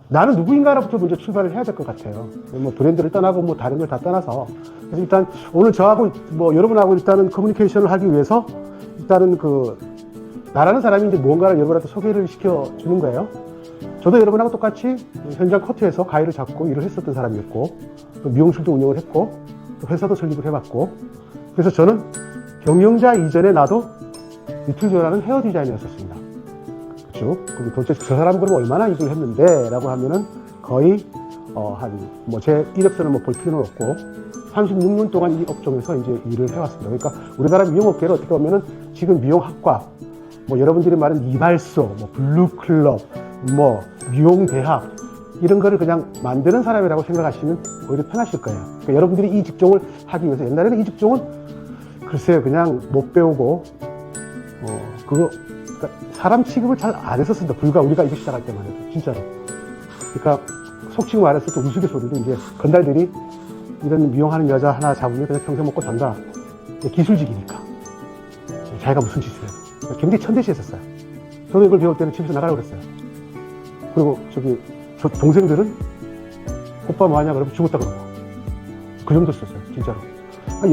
나는 누구인가로부터 먼저 출발을 해야 될 것 같아요. 뭐 브랜드를 떠나고 뭐 다른 걸 다 떠나서. 그래서 일단 오늘 저하고 뭐 여러분하고 일단은 커뮤니케이션을 하기 위해서 일단은 나라는 사람이 이제 무언가를 여러분한테 소개를 시켜주는 거예요. 저도 여러분하고 똑같이 현장 커트에서 가위를 잡고 일을 했었던 사람이었고, 또 미용실도 운영을 했고, 또 회사도 설립을 해봤고, 그래서 저는 경영자 이전에 나도 리틀조라는 헤어 디자이너였었습니다. 그렇죠? 그럼 도대체 저 사람 그럼 얼마나 일을 했는데? 라고 하면은 거의, 제 이력서는 뭐 볼 필요는 없고, 36년 동안 이 업종에서 이제 일을 해왔습니다. 그러니까 우리나라 미용업계를 어떻게 보면은 지금 미용학과, 뭐 여러분들이 말하는 이발소, 뭐 블루클럽, 뭐 미용대학, 이런 거를 그냥 만드는 사람이라고 생각하시면 오히려 편하실 거예요. 그러니까 여러분들이 이 직종을 하기 위해서, 옛날에는 이 직종은 글쎄요, 그냥 못 배우고, 그러니까 사람 취급을 잘 안 했었습니다. 불과 우리가 이거 시작할 때만 해도, 진짜로. 그러니까 속칭 말해서 또 우스갯소리로 이제 건달들이 이런 미용하는 여자 하나 잡으면 그냥 평생 먹고 산다. 기술직이니까. 자기가 무슨 짓을 해요. 굉장히 천대시했었어요. 저도 이걸 배울 때는 집에서 나가라고 그랬어요. 그리고 저 동생들은 오빠 뭐하냐 그러면 죽었다 그러고. 그 정도였어요, 진짜로.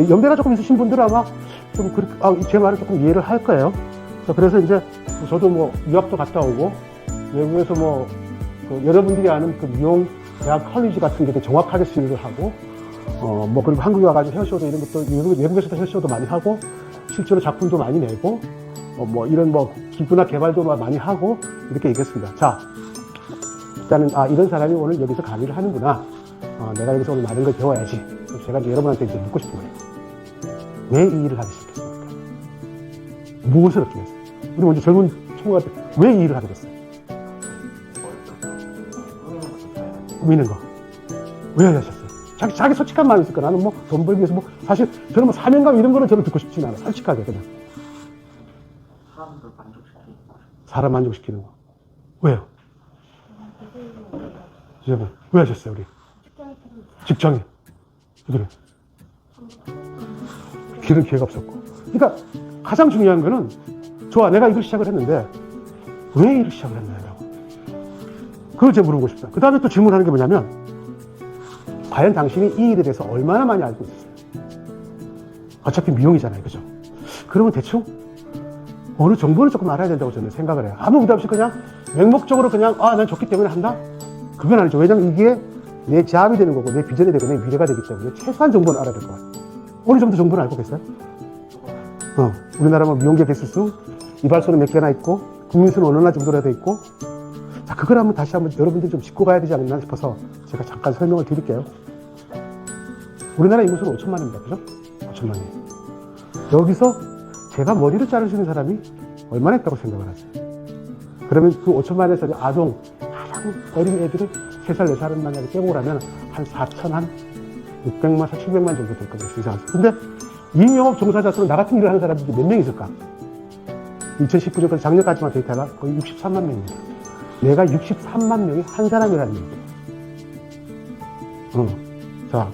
연배가 조금 있으신 분들은 아마 좀 제 말을 조금 이해를 할 거예요. 그래서 이제 저도 뭐 유학도 갔다 오고, 외국에서 여러분들이 아는 그 미용 대학 컬리지 같은 게 정확하게 수업을 하고, 그리고 한국에 와가지고 헤어쇼도 이런 것도, 외국에서도 헤어쇼도 많이 하고, 실제로 작품도 많이 내고, 이런 기부나 개발도 많이 하고, 이렇게 얘기했습니다. 자, 일단은, 이런 사람이 오늘 여기서 강의를 하는구나. 내가 여기서 오늘 많은 걸 배워야지. 제가 이제 여러분한테 이제 묻고 싶은 거예요. 왜 이 일을 하기 시작했습니까? 무엇을 얻기 위해서? 우리 먼저 젊은 총무한테 왜 이 일을 하게 됐어요? 꾸미는 거. 왜 하셨어요? 자기 솔직한 마음이 있을 거야. 나는 돈 벌기 위해서 사실 저는 사명감 이런 거는 저는 듣고 싶진 않아. 솔직하게 그냥. 사람들 만족시키는 거. 사람 만족시키는 거. 왜요? 여러분, 왜 하셨어요, 우리? 직장에. 그래. 길은 기회가 없었고. 그러니까 가장 중요한 거는, 좋아, 내가 이걸 시작을 했는데, 왜 이를 시작을 했나요? 그걸 제가 물어보고 싶다. 그 다음에 또 질문하는 게 뭐냐면, 과연 당신이 이 일에 대해서 얼마나 많이 알고 있었어요? 어차피 미용이잖아요, 그죠? 그러면 대충 어느 정보를 조금 알아야 된다고 저는 생각을 해요. 아무 부담 없이 그냥 맹목적으로 그냥, 난 좋기 때문에 한다? 그건 아니죠. 왜냐면 이게 내 자업이 되는 거고, 내 비전이 되고, 내 미래가 되기 때문에 최소한 정보는 알아야 될 것 같아요. 어느 정도 정보는 알고 계세요? 우리나라 미용계 개수수, 이발소는 몇 개나 있고, 국민수는 어느 정도나 돼 있고, 자, 그걸 다시 한번 여러분들이 좀 짚고 가야 되지 않나 싶어서 제가 잠깐 설명을 드릴게요. 우리나라 인구수는 5천만입니다. 그죠? 5천만이에요. 여기서 제가 머리를 자를 수 있는 사람이 얼마나 있다고 생각을 하세요? 그러면 그 5천만에서 아동, 가장 어린 애들을 3살, 4살은 만약에 빼고 오라면 한 600만, 700만 정도 될 겁니다. 근데 이 영업 종사자 수는 나 같은 일을 하는 사람들이 몇 명 있을까? 2019년까지 작년까지만 데이터가 거의 63만 명입니다. 내가 63만 명이 한 사람이라는 얘기예요. 자,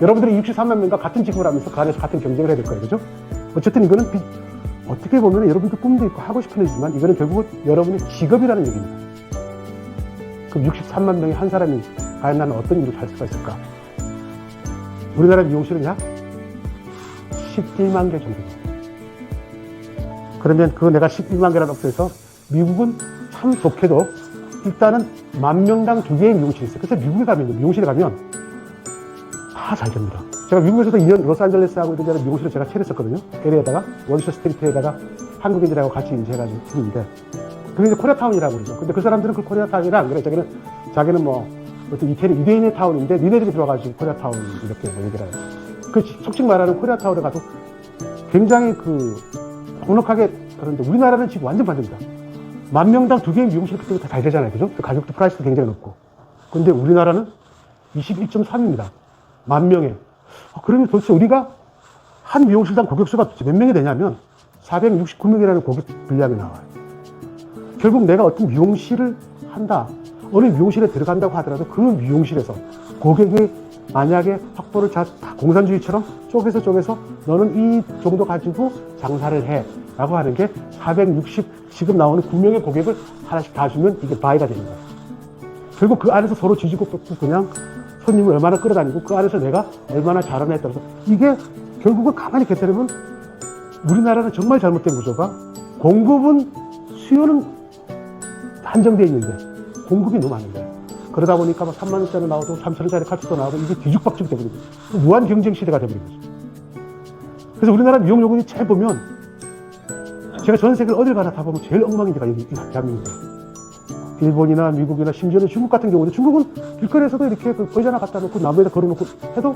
여러분들이 63만 명과 같은 직업을 하면서 그 안에서 같은 경쟁을 해야 될 거예요. 그죠? 어쨌든 이거는 어떻게 보면 여러분들 꿈도 있고 하고 싶은 일이지만 이거는 결국은 여러분의 직업이라는 얘기입니다. 그럼 63만 명이 한 사람이 과연 나는 어떤 일을 할 수가 있을까? 우리나라 미용실은 약 11만 개 정도입니다. 그러면 내가 11만 개라는 업소에서 미국은 참 좋게도 일단은 10,000명당 2개의 미용실이 있어요. 그래서 미용실에 가면 다 잘 됩니다. 제가 미국에서도 2년 로스앤젤레스하고 이런 미용실을 제가 차렸었거든요. LA에다가 원셔 스트리트에다가 한국인들하고 같이 인쇄해가지고 했는데, 그게 이제 코리아타운이라고 그러죠. 근데 그 사람들은 그 코리아타운이라 안 그래. 자기는 어떤 이태리 유대인의 타운인데 니네들이 들어가지고 코리아타운 이렇게 얘기를 해요. 속칭 말하는 코리아타운에 가도 굉장히 넉넉하게 그런데 우리나라는 지금 완전 반대입니다. 10,000명당 2개의 미용실 그때도 다 잘 되잖아요. 그죠? 가격도 프라이스도 굉장히 높고. 근데 우리나라는 21.3입니다. 10,000명에. 그러면 도대체 우리가 한 미용실당 고객수가 몇 명이 되냐면 469명이라는 고객 분량이 나와요. 결국 내가 어떤 미용실을 한다. 어느 미용실에 들어간다고 하더라도 그 미용실에서 고객이 만약에 확보를 공산주의처럼 쪼개서 너는 이 정도 가지고 장사를 해. 라고 하는 게 460, 지금 나오는 9명의 고객을 하나씩 다 주면 이게 바이가 되는 거예요. 결국 그 안에서 서로 지지고 뺏고 그냥 손님을 얼마나 끌어다니고 그 안에서 내가 얼마나 잘하냐에 따라서 이게 결국은 가만히 계산해보면 우리나라는 정말 잘못된 구조가 공급은 수요는 한정되어 있는데 공급이 너무 많은 거예요. 그러다 보니까 막 3만 원짜리 나오고 3천 원짜리 카트도 나오고 이게 뒤죽박죽이 되버리고 무한 경쟁 시대가 되버린 거죠. 그래서 우리나라 미용요금이 잘 보면 제가 전 세계를 어딜 가나 다 보면 제일 엉망인 데가 여기 대한민국이에요. 일본이나 미국이나 심지어는 중국 같은 경우는 중국은 길거리에서도 이렇게 그 의자 하나 갖다 놓고 나무에다 걸어놓고 해도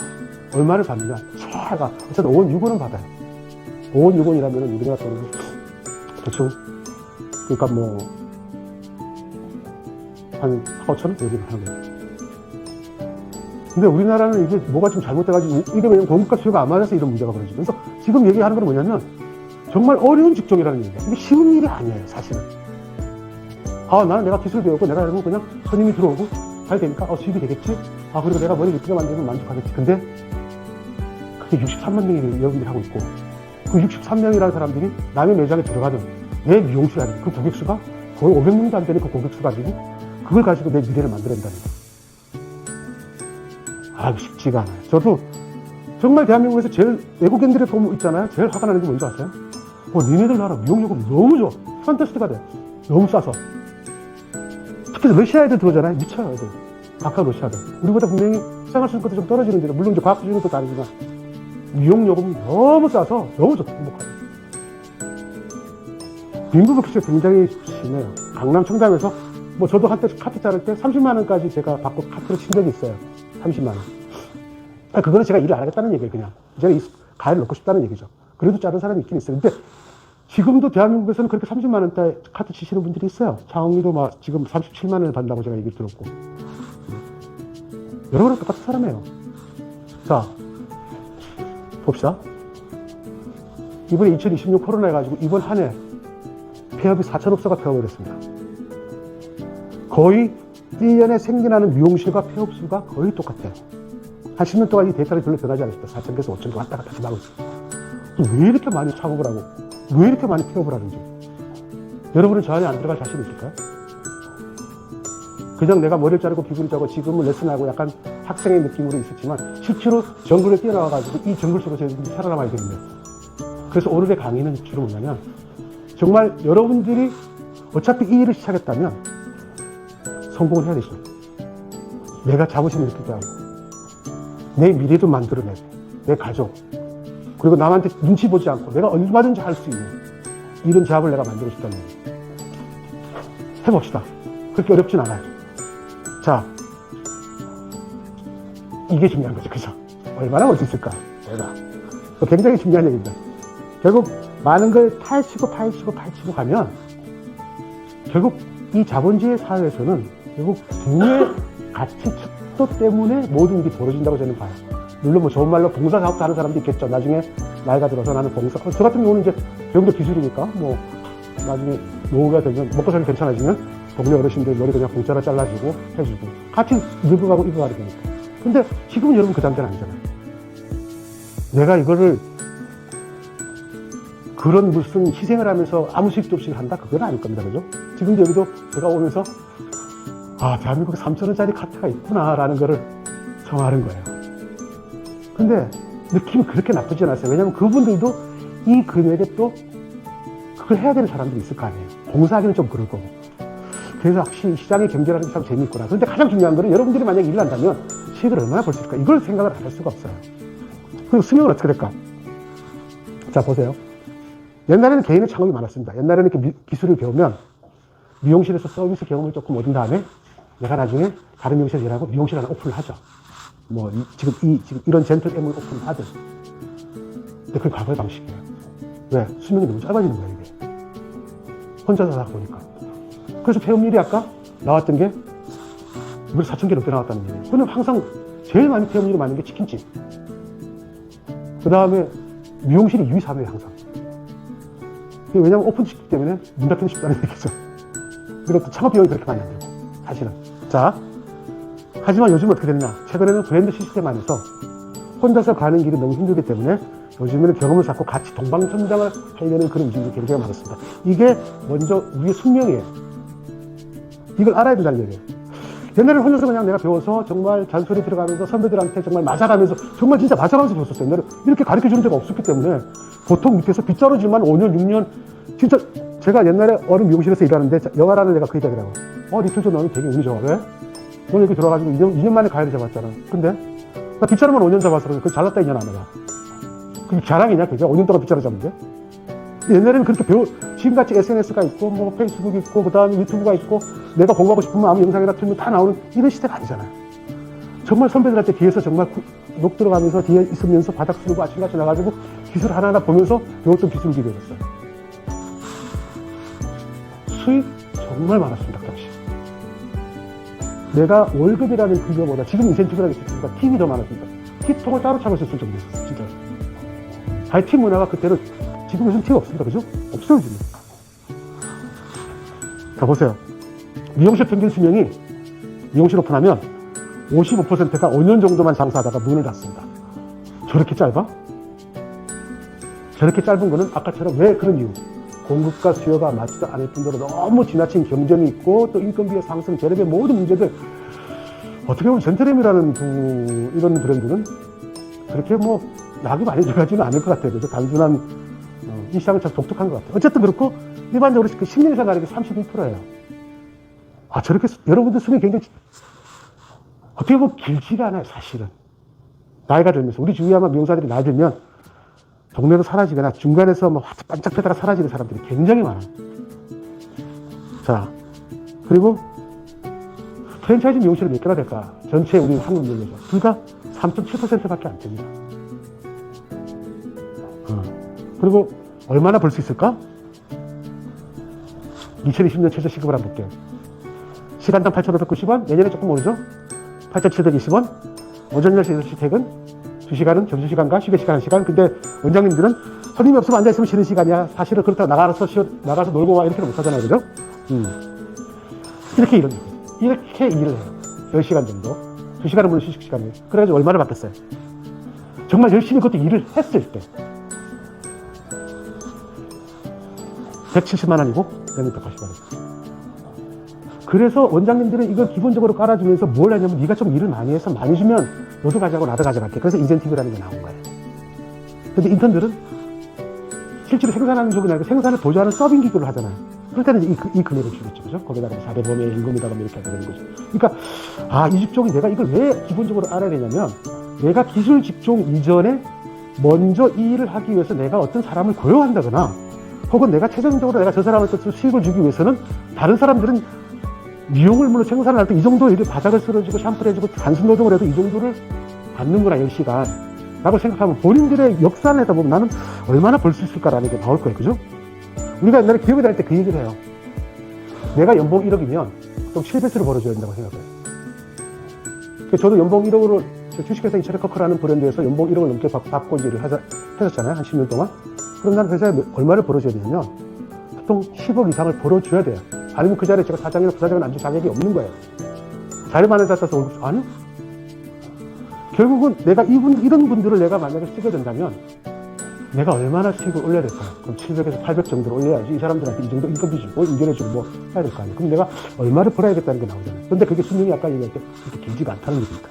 얼마를 받느냐. 최하가 어쨌든 5원, 6원은 받아요. 5원, 6원이라면 우리나라 돈은 대충 그러니까 뭐 한 4,5천 원? 여기는 하는 거예요. 근데 우리나라는 이게 뭐가 좀 잘못돼가지고 이게 왜냐면 공급과 수요가 안 맞아서 이런 문제가 벌어지고 그래서 지금 얘기하는 건 뭐냐면 정말 어려운 직종이라는 얘기예요. 이게 쉬운 일이 아니에요, 사실은. 나는 내가 기술 배우고 내가 이러면 그냥 손님이 들어오고 잘 되니까 수입이 되겠지? 그리고 내가 머리 이쁘게 만들면 만족하겠지. 근데 그게 63만 명이 여러분들이 하고 있고 그 63명이라는 사람들이 남의 매장에 들어가는 내 미용실 아니고 그 고객수가 거의 500명도 안 되는 그 고객수 가지고 그걸 가지고 내 미래를 만들어낸다는 거예요. 쉽지가 않아요. 저도 정말 대한민국에서 제일 외국인들의 도움 있잖아요. 제일 화가 나는 게 뭔지 아세요? 니네들 나라 미용요금 너무 좋아. 판타스트가 돼. 너무 싸서. 특히 러시아 애들 들어오잖아요. 미쳐요, 애들. 가까운 러시아 애들. 우리보다 분명히 생활수준도 좀 떨어지는데, 물론 이제 과학수준도 다르지만, 미용요금이 너무 싸서 너무 좋다, 행복하죠. 빈부격차가 굉장히 심해요. 강남 청담에서, 저도 한때 카트 자를 때 30만원까지 제가 받고 카트를 친 적이 있어요. 30만원. 그거는 제가 일을 안 하겠다는 얘기예요, 그냥. 이제는 이 가위를 넣고 싶다는 얘기죠. 그래도 자른 사람이 있긴 있어요. 근데 지금도 대한민국에서는 그렇게 30만원대 카트 치시는 분들이 있어요. 차은미도 막 지금 37만원을 받는다고 제가 얘기를 들었고. 여러분은 똑같은 사람이에요. 자, 봅시다. 이번에 2026 코로나 해가지고 이번 한 해 폐업이 4,000업소가 폐업을 했습니다. 거의 1년에 생겨나는 미용실과 폐업 수가 거의 똑같아요. 한 10년 동안 이 데이터를 별로 변하지 않았습니다. 4,000개에서 5,000개 왔다 갔다 하고 있어요. 왜 이렇게 많이 창업을 하고 왜 이렇게 많이 폐업을 하는지 여러분은 저 안에 안 들어갈 자신 있을까요? 그냥 내가 머리를 자르고 기분이 자고 지금은 레슨하고 약간 학생의 느낌으로 있었지만 실제로 정글에 뛰어나와가지고 이 정글 속에서 여러분들이 살아남아야 되는데 그래서 오늘의 강의는 주로 뭐냐면 정말 여러분들이 어차피 이 일을 시작했다면 성공을 해야 되죠. 내가 자부심을 느끼게 하고 내 미래도 만들어내고 내 가족 그리고 남한테 눈치 보지 않고 내가 얼마든지 할 수 있는 이런 잡을 내가 만들고 싶다는 얘기예요. 해봅시다. 그렇게 어렵진 않아요. 자, 이게 중요한 거죠. 그죠? 얼마나 올 수 있을까? 내가. 굉장히 중요한 얘기입니다. 결국 많은 걸 파헤치고 가면 결국 이 자본주의 사회에서는 결국 부의 가치 축소 때문에 모든 일이 벌어진다고 저는 봐요. 물론 뭐 좋은 말로 봉사 사업도 하는 사람도 있겠죠. 나중에 나이가 들어서 나는 봉사, 저 같은 경우는 이제 배움도 기술이니까 뭐 나중에 노후가 되면 먹고 살기 괜찮아지면 동네 어르신들 머리 그냥 공짜로 잘라주고 해주고 같이 늙어가고 익어가게 되니까. 근데 지금은 여러분 그 단계는 아니잖아요. 내가 이거를 그런 무슨 희생을 하면서 아무 수익도 없이 한다? 그건 아닐 겁니다. 그죠? 지금도 여기도 제가 오면서 대한민국에 3,000원짜리 카트가 있구나라는 거를 정하는 거예요. 근데 느낌이 그렇게 나쁘지 않았어요. 왜냐면 그분들도 이 금액에 또 그걸 해야 되는 사람들이 있을 거 아니에요. 봉사하기는 좀 그럴 거고. 그래서 확실히 시장의 경제라는 게 참 재밌구나. 그런데 가장 중요한 거는 여러분들이 만약에 일을 한다면 수익을 얼마나 벌 수 있을까? 이걸 생각을 안 할 수가 없어요. 그리고 수명은 어떻게 될까? 자, 보세요. 옛날에는 개인의 창업이 많았습니다. 옛날에는 이렇게 기술을 배우면 미용실에서 서비스 경험을 조금 얻은 다음에 내가 나중에 다른 미용실에서 일하고 미용실 하나 오픈을 하죠. 뭐, 지금 이런 젠틀 M을 오픈을 하든. 근데 그게 과거의 방식이에요. 왜? 수명이 너무 짧아지는 거예요, 이게. 혼자서 하다 보니까. 그래서 폐업률이 아까 나왔던 게, 무려 4,000개 넘게 나왔다는 얘기예요. 그러면 항상 제일 많이 폐업률이 많은 게 치킨집. 그 다음에 미용실이 2위, 3위예요, 항상. 왜냐면 오픈시키기 때문에 문 닫기는 쉽다는 얘기죠. 그리고 또 창업 비용이 그렇게 많이 안 들고, 사실은. 자, 하지만 요즘 어떻게 됐냐. 최근에는 브랜드 시스템 안에서 혼자서 가는 길이 너무 힘들기 때문에 요즘에는 경험을 쌓고 같이 동방성장을 하려는 그런 움직임이 굉장히 많았습니다. 이게 먼저 우리의 숙명이에요. 이걸 알아야 된다는 얘기예요. 옛날에는 혼자서 그냥 내가 배워서 정말 잔소리 들어가면서 선배들한테 정말 맞아가면서 정말 진짜 맞아가면서 배웠었어요. 옛날에 이렇게 가르쳐 주는 데가 없었기 때문에 보통 밑에서 빗자루질만 5년, 6년 진짜 제가 옛날에 어른 미용실에서 일하는데 영화라는 애가 그 얘기하더라고. 리틀조 너는 되게 운이 좋아. 왜? 너는 여기 들어가지고 2년 만에 가야를 잡았잖아. 근데 나 빗자루만 5년 잡아서 그래. 그 잘났다 2년 안 해봐. 그게 자랑이냐 그게? 5년 동안 빗자루 잡는데? 옛날에는 그렇게 지금같이 SNS가 있고 뭐 페이스북이 있고 그 다음에 유튜브가 있고 내가 공부하고 싶으면 아무 영상이나 틀면 다 나오는 이런 시대가 아니잖아요. 정말 선배들한테 뒤에서 정말 욕 들어가면서 뒤에 있으면서 바닥 쓸고 아침같이 나가지고 기술 하나하나 보면서 배웠던 기술이 되었어요. 수익 정말 많았습니다. 그 당시. 내가 월급이라는 급여보다 지금 인센티브라는 게 있으니까 팁이 더 많았습니다. 팁통을 따로 차고 있을 정도였어요. 진짜. 아예 팁 문화가 그때는 지금 무슨 팁 없습니다. 그죠? 없어요 지금. 자 보세요. 미용실 평균 수명이 미용실 오픈하면 55%가 5년 정도만 장사하다가 문을 닫습니다. 저렇게 짧아? 저렇게 짧은 거는 아까처럼 왜 그런 이유? 공급과 수요가 맞지도 않을 뿐더러 너무 지나친 경쟁이 있고 또 인건비의 상승, 재료의 모든 문제들 어떻게 보면 젠트렘이라는 이런 브랜드는 그렇게 뭐 낙이 많이 들어가지는 않을 것 같아요. 그래서 단순한 이 시장은 참 독특한 것 같아요. 어쨌든 그렇고 일반적으로 그 10년 이상 가는 게 32%예요. 저렇게 여러분들 수명이 굉장히 어떻게 보면 길지가 않아요. 사실은 나이가 들면서 우리 주위에 아마 미용사들이 나이 들면 동네로 사라지거나 중간에서 뭐 반짝 펴다가 사라지는 사람들이 굉장히 많아요. 자, 그리고 프랜차이즈 미용실이 몇 개나 될까? 전체 우리 한국 미용에서 불과 3.7%밖에 안 됩니다. 그리고 얼마나 벌 수 있을까? 2020년 최저 시급을 한번 볼게요. 시간당 8,590원, 내년에 조금 오르죠? 8,720원, 오전 10시 6시 퇴근, 2시간은 점심시간과 휴게 시간 1시간. 근데 원장님들은 손님이 없으면 앉아있으면 쉬는 시간이야. 사실은 그렇다고 나가서 놀고 와 이렇게는 못하잖아요. 그죠? 이렇게 일을 해요. 10시간 정도. 2시간은 물론 휴식 시간이에요. 그래가지고 얼마를 받겠어요? 정말 열심히 그것도 일을 했을 때 170만 원이고 내년 180만 원. 그래서 원장님들은 이걸 기본적으로 깔아주면서 뭘 하냐면 네가 좀 일을 많이 해서 많이 주면 너도 가져가고 나도 가져갈게. 그래서 인센티브라는 게 나온 거예요. 근데 인턴들은 실제로 생산하는 쪽이 아니고 생산을 보조하는 서빙 기교를 하잖아요. 그럴 때는 이 금액을 주겠죠. 그죠? 거기다가 4대 범위의 임금이다가 이렇게 하게 되는 거죠. 그러니까 이 직종이 내가 이걸 왜 기본적으로 알아야 되냐면 내가 기술 직종 이전에 먼저 이 일을 하기 위해서 내가 어떤 사람을 고용한다거나 혹은 내가 최종적으로 내가 저 사람한테 수익을 주기 위해서는 다른 사람들은 미용을 물론 생산을 할 때 이 정도 일을 바닥을 쓸어주고 샴푸를 해주고 단순 노동을 해도 이 정도를 받는구나 10시간 라고 생각하면 본인들의 역산을 하다 보면 나는 얼마나 벌 수 있을까라는 게 나올 거예요. 그죠? 우리가 옛날에 기업에 다닐 때 그 얘기를 해요. 내가 연봉 1억이면 좀 7배수를 벌어줘야 된다고 생각해요. 저도 연봉 1억으로 주식회사 이차르커크라는 브랜드에서 연봉 1억을 넘게 받고 이제 일을 했었잖아요. 한 10년 동안. 그럼 나는 회사에 얼마를 벌어줘야 되냐면 보통 10억 이상을 벌어줘야 돼요. 아니면 그 자리에 제가 사장이나 부사장은 앉을 자격이 없는 거예요. 자리 많은 자리에서 월급, 아니요? 결국은 내가 이런 분들을 내가 만약에 쓰게 된다면 내가 얼마나 수익을 올려야 될까요? 그럼 700에서 800 정도를 올려야지 이 사람들한테 이 정도 인건비 주고 인정해주고 뭐 해야 될 거 아니에요. 그럼 내가 얼마를 벌어야겠다는 게 나오잖아요. 그런데 그게 수명이 아까 얘기할 때 그렇게 길지가 않다는 얘기입니다.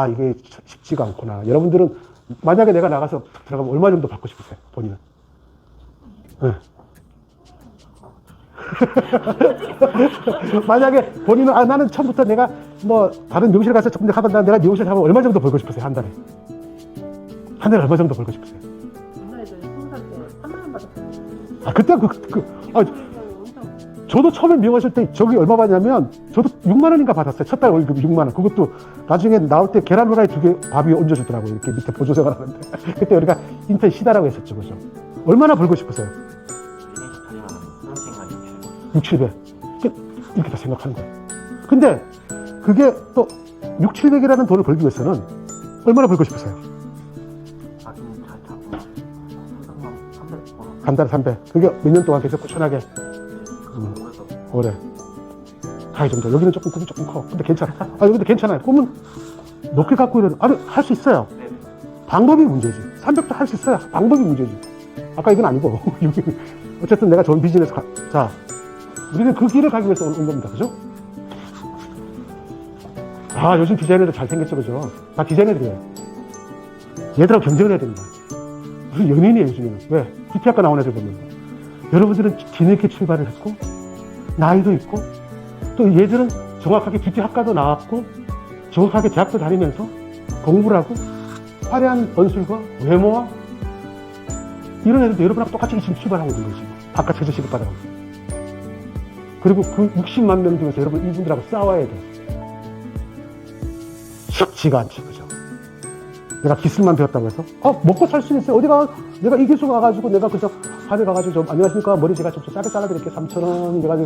이게 쉽지가 않구나. 여러분들은 만약에 내가 나가서 들어가면 얼마 정도 받고 싶으세요? 본인은? 네. 만약에 본인은 나는 처음부터 내가 뭐 다른 미용실 가서 조금 하다 내가 미용실 하면 얼마 정도 벌고 싶으세요? 한 달에? 한 달에 얼마 정도 벌고 싶으세요? 옛날에 저희 20살 때 3만 원 받았어요. 그때 저도 처음에 미용하실 때 저기 얼마 받냐면 저도 6만 원인가 받았어요. 첫 달 월급이 6만 원. 그것도 나중에 나올 때 계란 후라이 2개 밥 위에 얹어주더라고요. 이렇게 밑에 보조 생활하는데. 그때 우리가 인턴 시다라고 했었죠. 그죠? 얼마나 벌고 싶으세요? 6, 700. 이렇게 다 생각하는 거예요. 근데 그게 또 6, 700이라는 돈을 벌기 위해서는 얼마나 벌고 싶으세요? 한 달에 300. 그게 몇 년 동안 계속 꾸준하게. 오래. 이 정도. 여기는 꿈이 조금 커. 근데 괜찮아. 여기도 괜찮아요. 꿈은 높게 갖고 있는, 할 수 있어요. 방법이 문제지. 300도 할 수 있어요. 방법이 문제지. 아까 이건 아니고. 어쨌든 내가 좋은 비즈니스 자, 우리는 그 길을 가기 위해서 온 겁니다. 그죠? 아, 요즘 디자이너들 잘생겼죠, 그죠? 다 디자이너들이에요. 얘들하고 경쟁을 해야 됩니다. 무슨 연예인이에요, 요즘에는. 왜? 뷰티학과 나온 애들 보면. 여러분들은 뒤늦게 출발을 했고, 나이도 있고, 또 얘들은 정확하게 뷰티학과도 나왔고, 정확하게 대학도 다니면서 공부를 하고, 화려한 번술과 외모와 이런 애들도 여러분하고 똑같이 지금 출발하고 있는 거지. 바깥 최저 시급 받아가고. 그리고 그 60만 명 중에서 여러분 이분들하고 싸워야 돼. 쉽지가 않지, 그죠? 내가 기술만 배웠다고 해서, 먹고 살 수 있어요. 어디가, 내가 이 기술 가가지고, 내가 그저, 반에 가가지고, 좀, 안녕하십니까. 머리 제가 좀 짧게 잘라드릴게요. 3,000원. 내가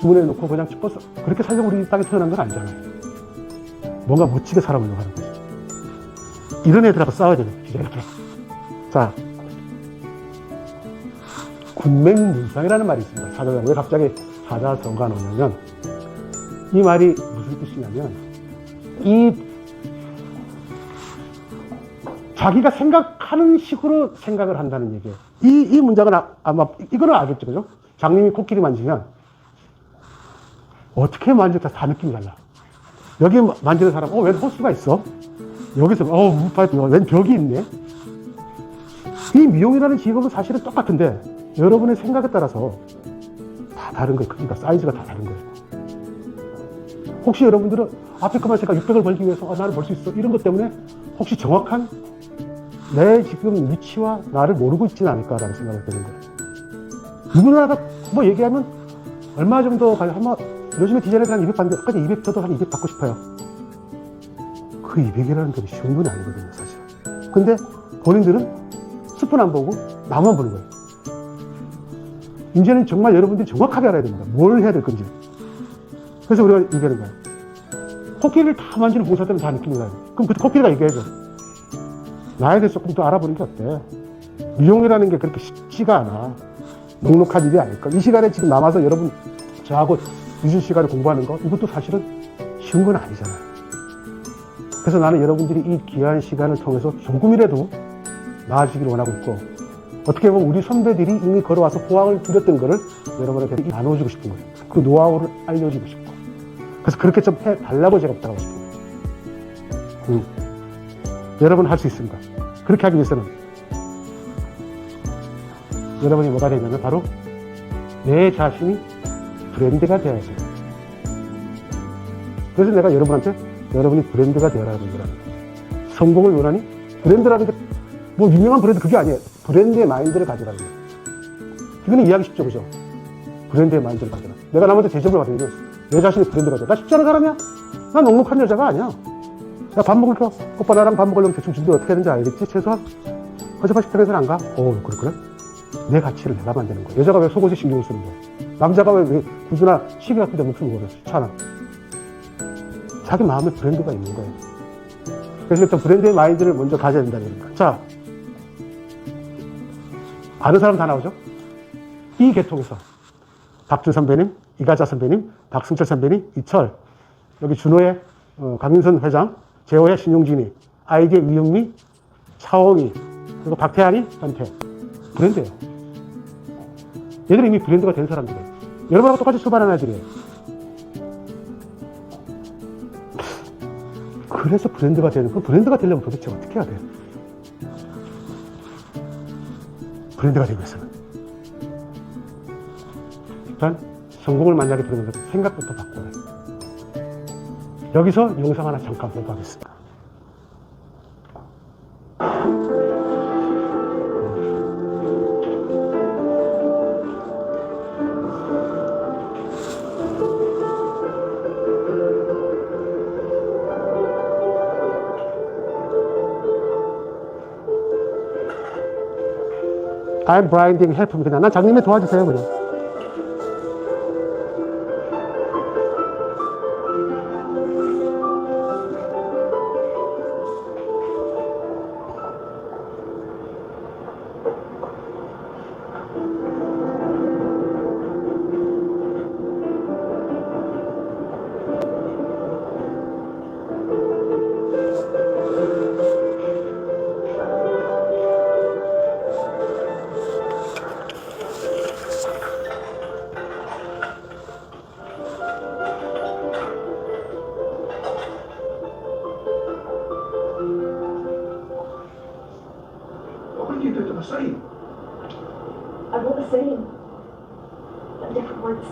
주문해 놓고 그냥 버스, 그렇게 살려고 우리 땅에 태어난 건 아니잖아요. 뭔가 멋지게 살아보려고 하는 거지. 이런 애들하고 싸워야 되는 거지, 디자이너들. 자, 군맹문상이라는 말이 있습니다. 사자성. 왜 갑자기 사자성어가 나오냐면, 이 말이 무슨 뜻이냐면, 자기가 생각하는 식으로 생각을 한다는 얘기예요. 이 문장은 아마, 이거는 알겠죠, 그죠? 장님이 코끼리 만지면, 어떻게 만져도 다 느낌이 달라. 여기 만지는 사람, 웬 호수가 있어? 여기서, 웬 벽이 있네? 이 미용이라는 직업은 사실은 똑같은데, 여러분의 생각에 따라서 다 다른 거예요. 그러니까 사이즈가 다 다른 거예요. 혹시 여러분들은 앞에 것만 제가 600을 벌기 위해서 나는 벌 수 있어. 이런 것 때문에 혹시 정확한 내 지금 위치와 나를 모르고 있지는 않을까라는 생각을 드는 거예요. 누구나가 뭐 얘기하면 얼마 정도 가요? 요즘에 디자인에서 한 200 받는데, 아까 200, 저도 한 200 받고 싶어요. 그 200이라는 게 쉬운 건 아니거든요, 사실. 근데 본인들은 스푼 안 보고 나만 보는 거예요. 이제는 정말 여러분들이 정확하게 알아야 됩니다. 뭘 해야 될 건지. 그래서 우리가 얘기하는 거예요. 코끼리를 다 만지는 봉사들은 다 느낌이 나요. 그럼 그 코끼리가 얘기해줘. 나에 대해서 조금 더 알아보는 게 어때? 미용이라는 게 그렇게 쉽지가 않아. 넉넉한 일이 아닐까. 이 시간에 지금 남아서 여러분 저하고 유준 시간에 공부하는 거, 이것도 사실은 쉬운 건 아니잖아요. 그래서 나는 여러분들이 이 귀한 시간을 통해서 조금이라도 나아지기를 원하고 있고, 어떻게 보면 우리 선배들이 이미 걸어와서 포항을 드렸던 거를 여러분한테 나눠주고 싶은 거예요. 그 노하우를 알려주고 싶고. 그래서 그렇게 좀 해달라고 제가 부탁하고 싶은 거예요. 여러분 할 수 있습니다. 그렇게 하기 위해서는 여러분이 뭐가 되냐면 바로 내 자신이 브랜드가 되어야죠. 그래서 내가 여러분한테 여러분이 브랜드가 되어라는 거라는 거예요. 성공을 원하니? 브랜드라는 게 뭐 유명한 브랜드 그게 아니에요. 브랜드의 마인드를 가져라는 거예요. 이거는 이해하기 쉽죠, 그죠? 브랜드의 마인드를 가져라. 내가 남한테 대접을 받으면 내 자신이 브랜드가 돼. 나 쉽지 않은 사람이야? 난 넉넉한 여자가 아니야. 나 밥 먹을 거, 오빠 나랑 밥 먹으려면 대충 준비 어떻게 하는지 알겠지? 최소한 허접한 식당에서는 안 가? 그렇구나. 내 가치를 내가 만드는 거야. 여자가 왜 속옷에 신경을 쓰는 거야? 남자가 왜 구두나 시계 같은 데 목숨을 걸어? 차나. 자기 마음에 브랜드가 있는 거예요. 그래서 일단 브랜드의 마인드를 먼저 가져야 된다는 거야. 자, 아는 사람 다 나오죠? 이 계통에서 박준 선배님, 이가자 선배님, 박승철 선배님, 이철, 여기 준호의 강윤선 회장, 제호의 신용진이, 아이디의 이영미, 차홍이, 그리고 박태환이, 현태. 브랜드예요. 얘들이 이미 브랜드가 된 사람들이에요. 여러분하고 똑같이 출발한 애들이에요. 그래서 브랜드가 되는, 그 브랜드가 되려면 도대체 어떻게 해야 돼요? 브랜드가 되기 위해서는 일단 성공을 만약에 부르는 것 생각부터 바꿔야 해요. 여기서 영상 하나 잠깐 보고 하겠습니다. I'm blinding help me. 그냥 난 장님이 도와주세요 그냥. same, but different words.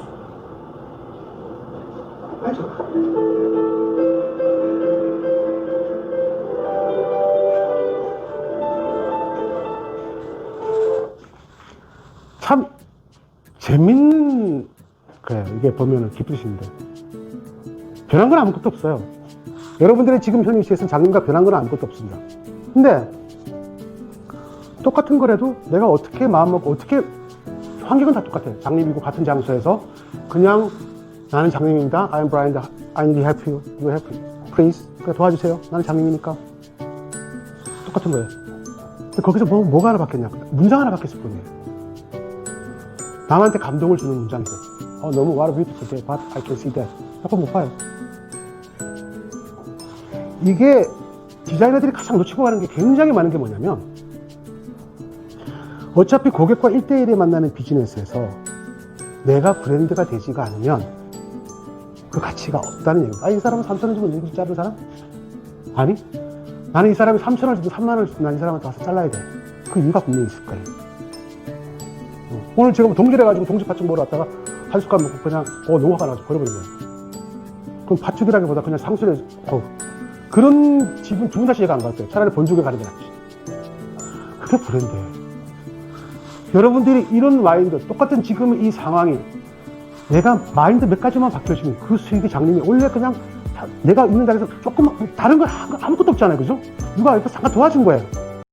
참 재밌는 그래요. 이게 보면은 기쁘신데 변한 건 아무것도 없어요. 여러분들의 지금 현 위치에서 장님과 변한 건 아무것도 없습니다. 근데 똑같은 거라도 내가 어떻게 마음먹고 어떻게 환경은 다 똑같아요. 장님이고 같은 장소에서 그냥 나는 장님입니다. I'm blind. I need help you. You help me. Please. 그러니까 도와주세요. 나는 장님이니까. 똑같은 거예요. 근데 거기서 뭐가 하나 바뀌었냐? 문장 하나 바뀌었을 뿐이에요. 남한테 감동을 주는 문장이죠. 너무 what a beautiful day, but I can see that. 약간 못 봐요. 이게 디자이너들이 가장 놓치고 가는 게 굉장히 많은 게 뭐냐면 어차피 고객과 1대1에 만나는 비즈니스에서 내가 브랜드가 되지가 않으면 그 가치가 없다는 얘기입니다. 이 사람은 3,000원 주고 누구 자르는 사람? 아니, 나는 이 사람이 3,000원 주고 3만 원 주고 난 이 사람한테 와서 잘라야 돼. 그 이유가 분명히 있을 거예요. 오늘 제가 뭐 동질해가지고 동지팥죽 먹으러 왔다가 한 숟갈 먹고 그냥 너무 화가 나서 버려버린 거예요. 그럼 팥죽이라기보다 그냥 상술에 그런 집은 두 분 다시 이해가 안 갔어요. 차라리 본죽에 가는 게 낫지. 그게 브랜드예요. 여러분들이 이런 마인드, 똑같은 지금 이 상황이 내가 마인드 몇 가지만 바뀌어지면 그 수익이 장님이 원래 그냥 내가 있는 자리에서 조금 다른 거 아무것도 없잖아요. 그죠? 누가 옆에 잠깐 도와준 거예요.